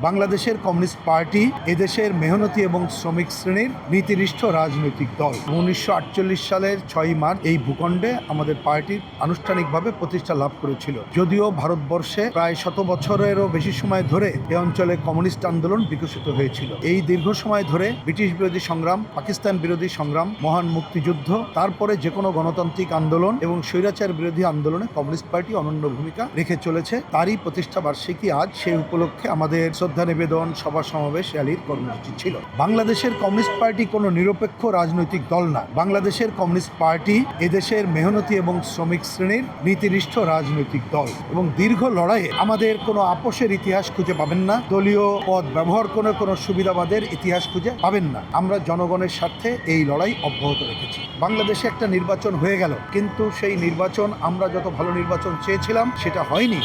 বাংলাদেশের communist party এদেশের মেহনতি এবং শ্রমিক শ্রেণীর নীতিনিষ্ঠ রাজনৈতিক দল। 1948 সালের 6 মার্চ এই ভূখণ্ডে আমাদের পার্টির আনুষ্ঠানিকভাবে প্রতিষ্ঠা লাভ করেছিল। যদিও ভারতবর্ষে প্রায় 100 বছরেরও বেশি সময় ধরে এই অঞ্চলে কমিউনিস্ট আন্দোলন বিকশিত হয়েছিল। এই দীর্ঘ সময় ধরে ব্রিটিশ বিরোধী সংগ্রাম, পাকিস্তান বিরোধী সংগ্রাম, মহান মুক্তিযুদ্ধ, তারপরে যে কোনো গণতান্ত্রিক আন্দোলন এবং স্বৈরাচার বিরোধী আন্দোলনে কমিউনিস্ট পার্টি অনন্য ভূমিকা রেখে চলেছে। তারই প্রতিষ্ঠা বার্ষিকী আজ। সেই উপলক্ষে আমাদের শ্রদ্ধা নিবেদন, সভা সমাবেশ, র্যালির কর্মসূচি ছিল। বাংলাদেশের কমিউনিস্ট পার্টি কোনো নিরপেক্ষ রাজনৈতিক দল না। বাংলাদেশের কমিউনিস্ট পার্টি এদেশের মেহনতি এবং শ্রমিক শ্রেণীর নীতিনিষ্ঠ রাজনৈতিক দল এবং দীর্ঘ লড়াইয়ে আমাদের কোনো আপোষের ইতিহাস খুঁজে পাবেন না। দলীয় পদ ব্যবহার করে কোনো সুবিধাবাদের ইতিহাস খুঁজে পাবেন না। আমরা জনগণের স্বার্থে এই লড়াই অব্যাহত রেখেছি। বাংলাদেশে একটা নির্বাচন হয়ে গেল, কিন্তু সেই নির্বাচন আমরা যত ভালো নির্বাচন চেয়েছিলাম সেটা হয়নি।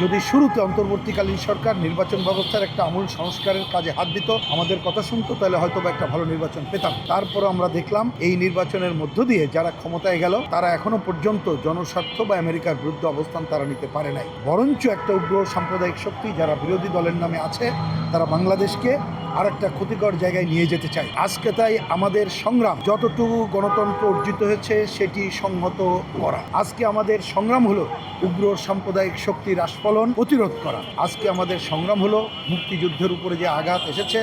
যদি শুরুতে অন্তর্বর্তীকালীন সরকার নির্বাচন ব্যবস্থার একটা আমূল সংস্কারের কাজে হাত দিত, আমাদের কথা শুনতো, তাহলে হয়তো বা একটা ভালো নির্বাচন পেতাম। তারপরও আমরা দেখলাম এই নির্বাচনের মধ্য দিয়ে যারা ক্ষমতায় গেল তারা এখনো পর্যন্ত জনস্বার্থ বা আমেরিকার বিরুদ্ধে অবস্থান তারা নিতে পারে নাই। বরঞ্চ একটা উগ্র সাম্প্রদায়িক শক্তি যারা বিরোধী দলের নামে আছে, তারা বাংলাদেশকে আর একটা ক্ষতিকর জায়গায় নিয়ে যেতে চায়। আজকে তাই আমাদের সংগ্রাম, যতটুকু গণতন্ত্র অর্জিত হয়েছে সেটি সংহত করা। আজকে আমাদের সংগ্রাম হলো উগ্র সাম্প্রদায়িক শক্তির আস্ফলন প্রতিরোধ করা। আজকে আমাদের সংগ্রাম হলো মুক্তিযুদ্ধের উপরে যে আঘাত এসেছে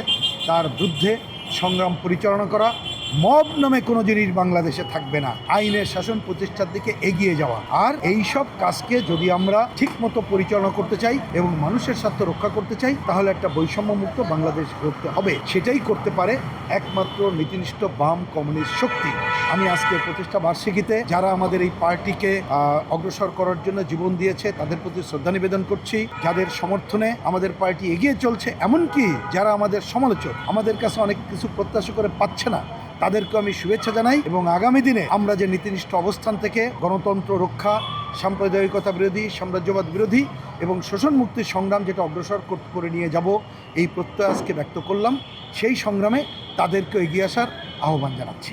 তার বিরুদ্ধে সংগ্রাম পরিচালনা করা। মব নামে কোনো জিনিস বাংলাদেশে থাকবে না। আইনের শাসন প্রতিষ্ঠার দিকে এগিয়ে যাওয়া। আর এই সব কাজকে যদি আমরা ঠিকমতো পরিচালনা করতে চাই এবং মানুষের স্বার্থ রক্ষা করতে চাই, তাহলে একটা বৈষম্যমুক্ত বাংলাদেশ গড়তে হবে। সেটাই করতে পারে একমাত্র নীতিনিষ্ঠ বাম কমিউনিস্ট শক্তি। আমি আজকে প্রতিষ্ঠা বার্ষিকীতে যারা আমাদের এই পার্টিকে অগ্রসর করার জন্য জীবন দিয়েছে তাদের প্রতি শ্রদ্ধা নিবেদন করছি। যাদের সমর্থনে আমাদের পার্টি এগিয়ে চলছে, এমনকি যারা আমাদের সমালোচক, আমাদের কাছে অনেক কিছু প্রত্যাশা করে পাচ্ছে না, তাদেরকে আমি শুভেচ্ছা জানাই। এবং আগামী দিনে আমরা যে নীতিনিষ্ঠ অবস্থান থেকে গণতন্ত্র রক্ষা, সাম্প্রদায়িকতা বিরোধী, সাম্রাজ্যবাদ বিরোধী এবং শোষণ মুক্তির সংগ্রাম যেটা অগ্রসর করে নিয়ে যাব, এই প্রত্যয় আজকে ব্যক্ত করলাম। সেই সংগ্রামে তাদেরকে এগিয়ে আসার আহ্বান জানাচ্ছি।